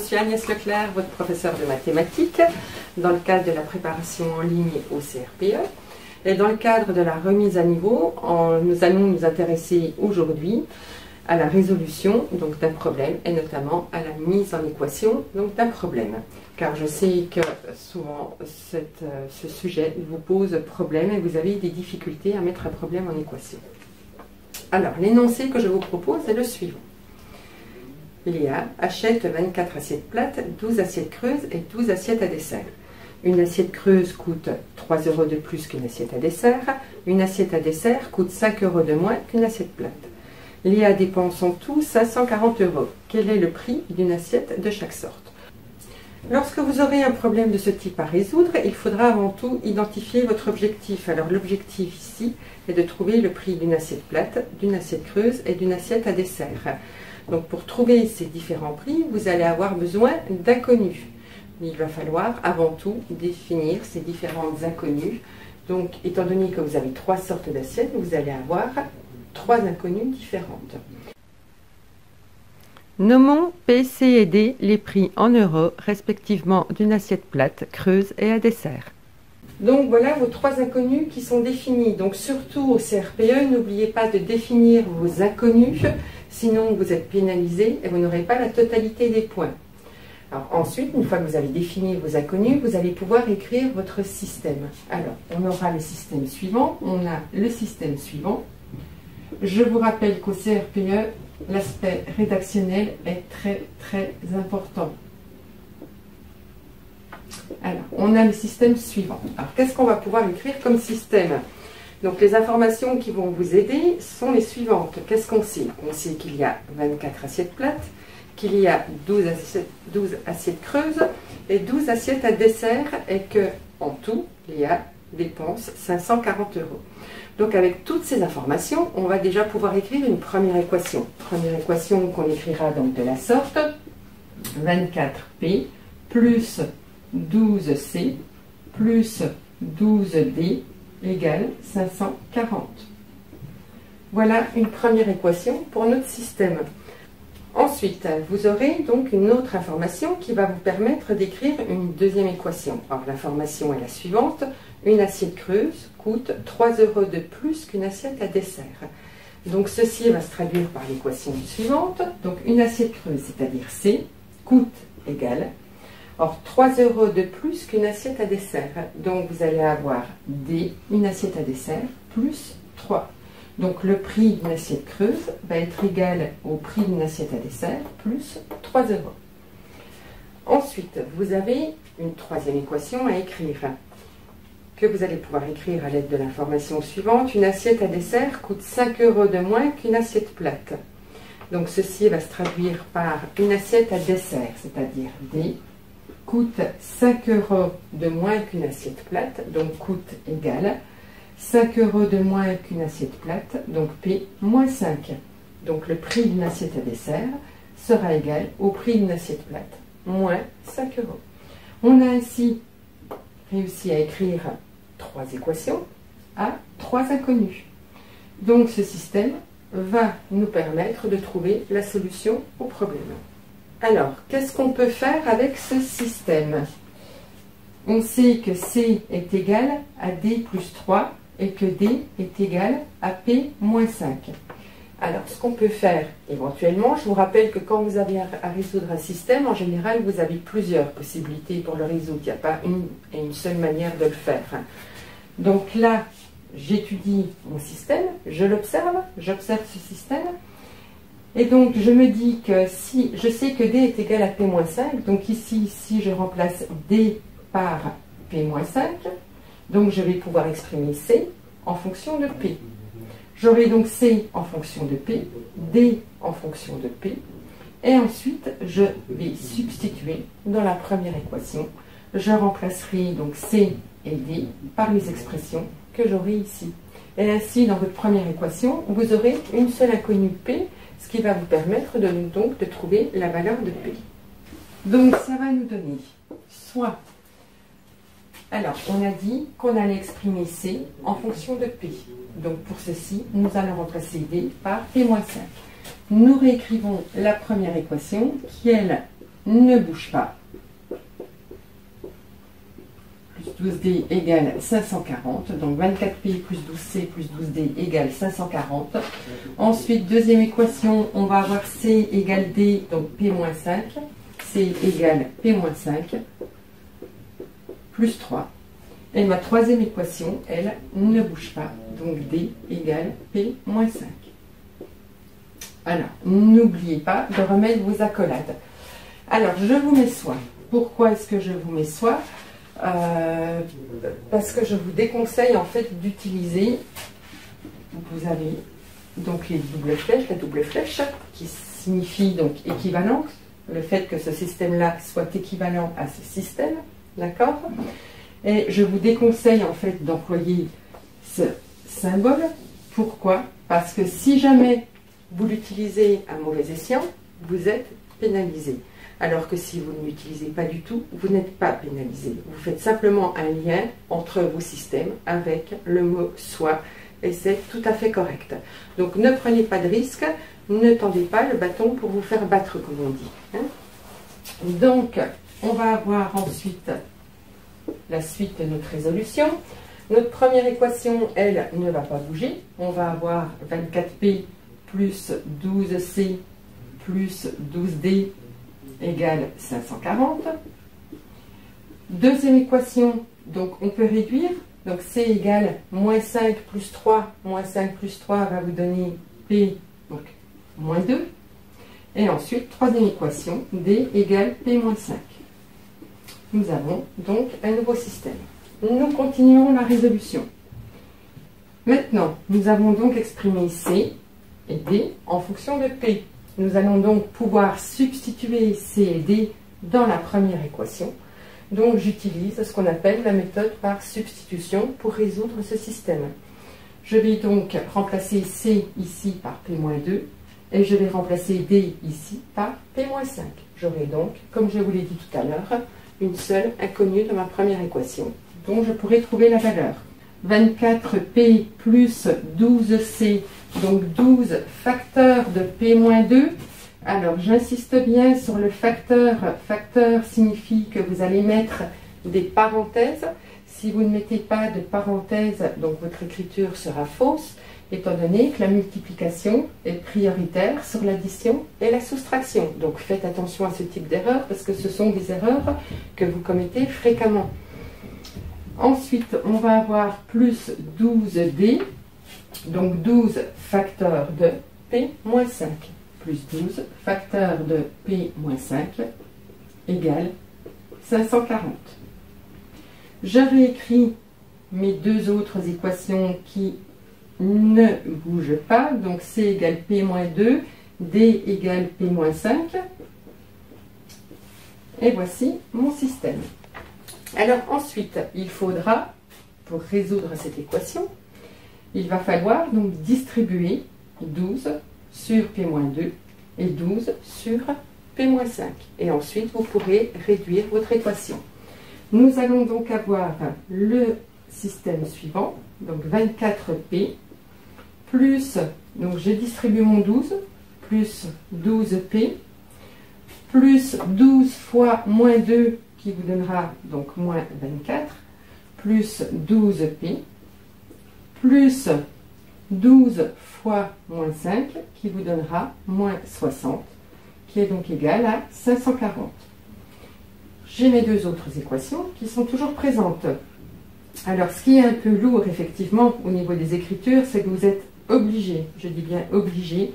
suis Agnès Leclerc, votre professeure de mathématiques, dans le cadre de la préparation en ligne au CRPE. Et dans le cadre de la remise à niveau, nous allons nous intéresser aujourd'hui à la résolution d'un problème et notamment à la mise en équation d'un problème. Car je sais que souvent ce sujet vous pose problème et vous avez des difficultés à mettre un problème en équation. Alors, l'énoncé que je vous propose est le suivant. Léa achète 24 assiettes plates, 12 assiettes creuses et 12 assiettes à dessert. Une assiette creuse coûte 3 € de plus qu'une assiette à dessert. Une assiette à dessert coûte 5 € de moins qu'une assiette plate. Léa dépense en tout 540 €. Quel est le prix d'une assiette de chaque sorte? Lorsque vous aurez un problème de ce type à résoudre, il faudra avant tout identifier votre objectif. Alors l'objectif ici est de trouver le prix d'une assiette plate, d'une assiette creuse et d'une assiette à dessert. Donc pour trouver ces différents prix, vous allez avoir besoin d'inconnus. Il va falloir avant tout définir ces différentes inconnues. Donc étant donné que vous avez 3 sortes d'assiettes, vous allez avoir 3 inconnues différentes. Nommons P, C et D les prix en euros respectivement d'une assiette plate, creuse et à dessert. Donc voilà vos 3 inconnues qui sont définies. Donc surtout au CRPE, n'oubliez pas de définir vos inconnues, sinon vous êtes pénalisé et vous n'aurez pas la totalité des points. Alors ensuite, une fois que vous avez défini vos inconnues, vous allez pouvoir écrire votre système. Alors, on aura le système suivant. On a le système suivant. Je vous rappelle qu'au CRPE, l'aspect rédactionnel est très important. Alors, on a le système suivant. Alors, qu'est-ce qu'on va pouvoir écrire comme système? Donc, les informations qui vont vous aider sont les suivantes. Qu'est-ce qu'on sait? On sait qu'il y a 24 assiettes plates, qu'il y a 12 assiettes creuses et 12 assiettes à dessert et que, en tout, Léa dépense 540 €. Donc, avec toutes ces informations, on va déjà pouvoir écrire une première équation. Première équation qu'on écrira donc de la sorte 24P plus 12C plus 12D égale 540. Voilà une première équation pour notre système. Ensuite, vous aurez donc une autre information qui va vous permettre d'écrire une deuxième équation. Alors, l'information est la suivante. Une assiette creuse coûte 3 € de plus qu'une assiette à dessert. Donc, ceci va se traduire par l'équation suivante. Donc, une assiette creuse, c'est-à-dire C, coûte égale. Or, 3 € de plus qu'une assiette à dessert. Donc, vous allez avoir D, une assiette à dessert, plus 3. Donc, le prix d'une assiette creuse va être égal au prix d'une assiette à dessert, plus 3 €. Ensuite, vous avez une troisième équation à écrire, que vous allez pouvoir écrire à l'aide de l'information suivante. Une assiette à dessert coûte 5 € de moins qu'une assiette plate. Donc, ceci va se traduire par une assiette à dessert, c'est-à-dire D, coûte 5 € de moins qu'une assiette plate, donc coûte égale 5 € de moins qu'une assiette plate, donc P moins 5. Donc le prix d'une assiette à dessert sera égal au prix d'une assiette plate, moins 5 €. On a ainsi réussi à écrire 3 équations à 3 inconnues. Donc ce système va nous permettre de trouver la solution au problème. Alors, qu'est-ce qu'on peut faire avec ce système? On sait que C est égal à D plus 3 et que D est égal à P moins 5. Alors, ce qu'on peut faire éventuellement, je vous rappelle que quand vous avez à résoudre un système, en général, vous avez plusieurs possibilités pour le résoudre. Il n'y a pas une seule manière de le faire. Donc là, j'étudie mon système, je l'observe, j'observe ce système. Et donc, je me dis que si je sais que D est égal à P moins 5, donc ici, si je remplace D par P moins 5, donc je vais pouvoir exprimer C en fonction de P. J'aurai donc C en fonction de P, D en fonction de P, et ensuite je vais substituer dans la première équation. Je remplacerai donc C et D par les expressions que j'aurai ici. Et ainsi, dans votre première équation, vous aurez une seule inconnue P, ce qui va vous permettre de trouver la valeur de P. Donc ça va nous donner soit... Alors, on a dit qu'on allait exprimer C en fonction de P. Donc pour ceci, nous allons remplacer D par P moins 5. Nous réécrivons la première équation qui, elle, ne bouge pas. Plus 12D égale 540. Donc 24P plus 12C plus 12D égale 540. Ensuite, deuxième équation, on va avoir C égale D, donc P-5. C égale P-5 plus 3. Et ma troisième équation, elle, ne bouge pas. Donc D égale P-5. Alors, n'oubliez pas de remettre vos accolades. Alors, je vous mets soit. Pourquoi est-ce que je vous mets soit? Parce que je vous déconseille en fait d'utiliser, vous avez donc les doubles flèches, la double flèche qui signifie donc équivalence, le fait que ce système-là soit équivalent à ce système, d'accord? Et je vous déconseille en fait d'employer ce symbole. Pourquoi? Parce que si jamais vous l'utilisez à mauvais escient, vous êtes pénalisé. Alors que si vous ne l'utilisez pas du tout, vous n'êtes pas pénalisé. Vous faites simplement un lien entre vos systèmes avec le mot soit et c'est tout à fait correct. Donc ne prenez pas de risque, ne tendez pas le bâton pour vous faire battre comme on dit. Hein. Donc on va avoir ensuite la suite de notre résolution. Notre première équation, elle, ne va pas bouger. On va avoir 24P plus 12C plus 12D égale 540. Deuxième équation, donc on peut réduire. Donc C égale moins 5 plus 3. Moins 5 plus 3 va vous donner P, donc moins 2. Et ensuite, troisième équation, D égale P-5. Nous avons donc un nouveau système. Nous continuons la résolution. Maintenant, nous avons donc exprimé C et D en fonction de P. Nous allons donc pouvoir substituer C et D dans la première équation. Donc j'utilise ce qu'on appelle la méthode par substitution pour résoudre ce système. Je vais donc remplacer C ici par P-2 et je vais remplacer D ici par P-5. J'aurai donc, comme je vous l'ai dit tout à l'heure, une seule inconnue de ma première équation dont je pourrai trouver la valeur. 24P plus 12C, donc 12 facteurs de P-2. Alors j'insiste bien sur le facteur. Facteur signifie que vous allez mettre des parenthèses. Si vous ne mettez pas de parenthèses, donc votre écriture sera fausse, étant donné que la multiplication est prioritaire sur l'addition et la soustraction. Donc faites attention à ce type d'erreur parce que ce sont des erreurs que vous commettez fréquemment. Ensuite, on va avoir plus 12D, donc 12 facteurs de P-5, plus 12 facteurs de P-5 égale 540. Je réécris mes deux autres équations qui ne bougent pas, donc C égale P-2, D égale P-5, et voici mon système. Alors ensuite, il faudra, pour résoudre cette équation, il va falloir donc distribuer 12 sur P-2 et 12 sur P-5. Et ensuite, vous pourrez réduire votre équation. Nous allons donc avoir le système suivant, donc 24P, plus, donc je distribue mon 12, plus 12P, plus 12 fois moins 2, qui vous donnera donc moins 24, plus 12P, plus 12 fois moins 5, qui vous donnera moins 60, qui est donc égal à 540. J'ai mes deux autres équations qui sont toujours présentes. Alors, ce qui est un peu lourd, effectivement, au niveau des écritures, c'est que vous êtes obligé, je dis bien obligé,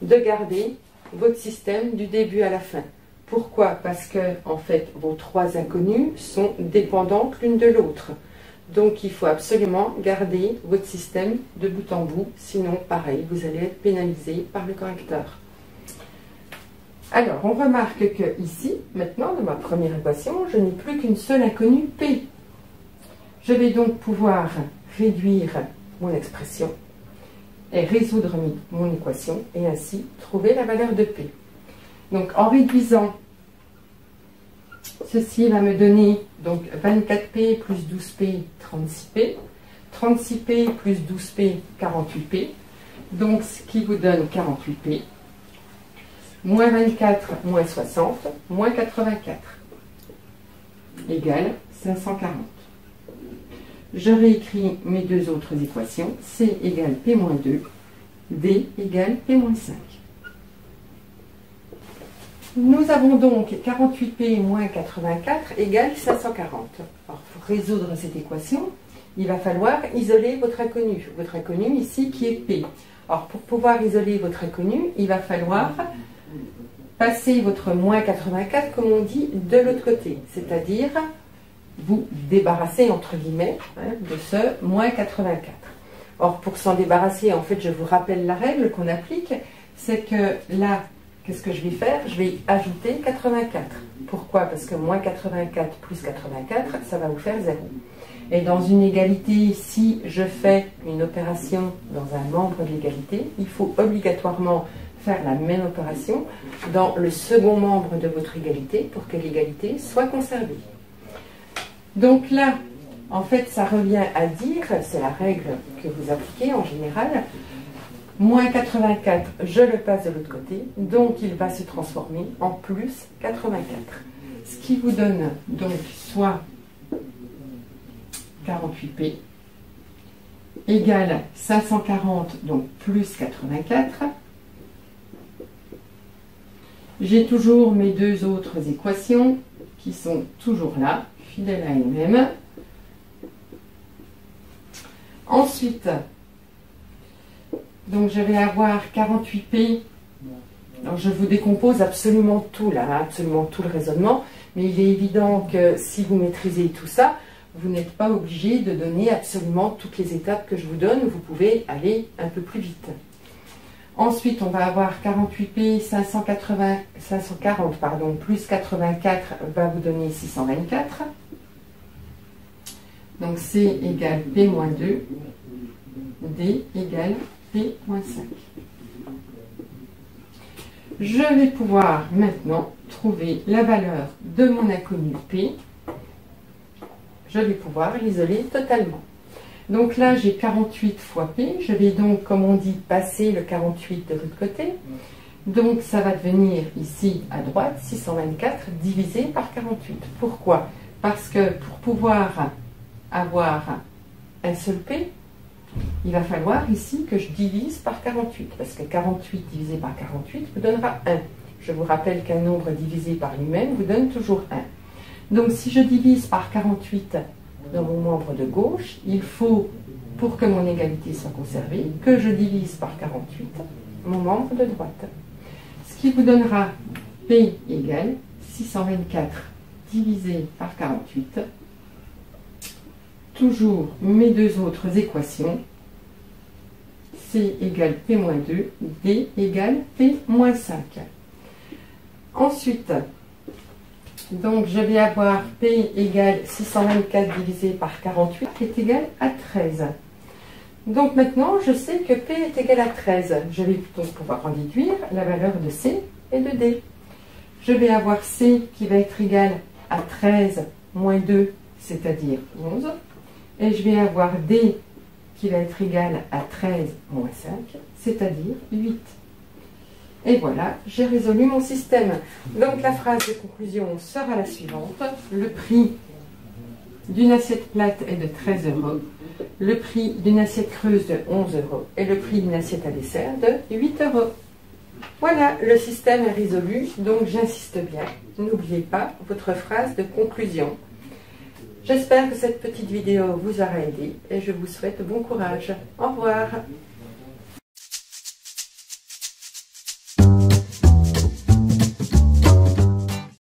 de garder votre système du début à la fin. Pourquoi? Parce que, en fait, vos trois inconnues sont dépendantes l'une de l'autre. Donc, il faut absolument garder votre système de bout en bout. Sinon, pareil, vous allez être pénalisé par le correcteur. Alors, on remarque que ici, maintenant, dans ma première équation, je n'ai plus qu'une seule inconnue, P. Je vais donc pouvoir réduire mon expression et résoudre mon équation et ainsi trouver la valeur de P. Donc, en réduisant, ceci va me donner donc 24P plus 12P, 36P. 36P plus 12P, 48P. Donc, ce qui vous donne 48P. Moins 24, moins 60, moins 84, égale 540. Je réécris mes deux autres équations. C égale P-2, D égale P-5. Nous avons donc 48P moins 84 égale 540. Alors, pour résoudre cette équation, il va falloir isoler votre inconnu. Votre inconnu ici qui est P. Alors, pour pouvoir isoler votre inconnu, il va falloir passer votre moins 84, comme on dit, de l'autre côté. C'est-à-dire, vous débarrasser, entre guillemets, de ce moins 84. Or, pour s'en débarrasser, en fait, je vous rappelle la règle qu'on applique, c'est que là, qu'est-ce que je vais faire? Je vais ajouter 84. Pourquoi? Parce que moins 84 plus 84, ça va vous faire 0. Et dans une égalité, si je fais une opération dans un membre de l'égalité, il faut obligatoirement faire la même opération dans le second membre de votre égalité pour que l'égalité soit conservée. Donc là, en fait, ça revient à dire, c'est la règle que vous appliquez en général, moins 84, je le passe de l'autre côté, donc il va se transformer en plus 84. Ce qui vous donne donc soit 48P égale 540, donc plus 84. J'ai toujours mes deux autres équations qui sont toujours là, fidèles à elles-mêmes. Ensuite, donc je vais avoir 48P. Alors je vous décompose absolument tout là, absolument tout le raisonnement, mais il est évident que si vous maîtrisez tout ça, vous n'êtes pas obligé de donner absolument toutes les étapes que je vous donne, vous pouvez aller un peu plus vite. Ensuite, on va avoir 48P 540 plus 84 va vous donner 624. Donc C égale P-2, D égale P-5. Je vais pouvoir maintenant trouver la valeur de mon inconnu P. Je vais pouvoir l'isoler totalement. Donc là, j'ai 48 fois P. Je vais donc, comme on dit, passer le 48 de l'autre côté. Donc ça va devenir ici à droite 624 divisé par 48. Pourquoi? Parce que pour pouvoir avoir un seul P, il va falloir ici que je divise par 48. Parce que 48 divisé par 48 vous donnera 1. Je vous rappelle qu'un nombre divisé par lui-même vous donne toujours 1. Donc si je divise par 48 dans mon membre de gauche, il faut, pour que mon égalité soit conservée, que je divise par 48 mon membre de droite. Ce qui vous donnera P égale 624 divisé par 48. Toujours mes deux autres équations. C égale P-2, D égale P-5. Ensuite, donc je vais avoir P égale 624 divisé par 48 qui est égal à 13. Donc maintenant, je sais que P est égal à 13. Je vais donc pouvoir en déduire la valeur de C et de D. Je vais avoir C qui va être égal à 13 moins 2, c'est-à-dire 11. Et je vais avoir D qui va être égal à 13 moins 5, c'est-à-dire 8. Et voilà, j'ai résolu mon système. Donc la phrase de conclusion sera la suivante. Le prix d'une assiette plate est de 13 €. Le prix d'une assiette creuse de 11 € et le prix d'une assiette à dessert de 8 €. Voilà, le système est résolu, donc j'insiste bien. N'oubliez pas votre phrase de conclusion. J'espère que cette petite vidéo vous aura aidé et je vous souhaite bon courage. Au revoir.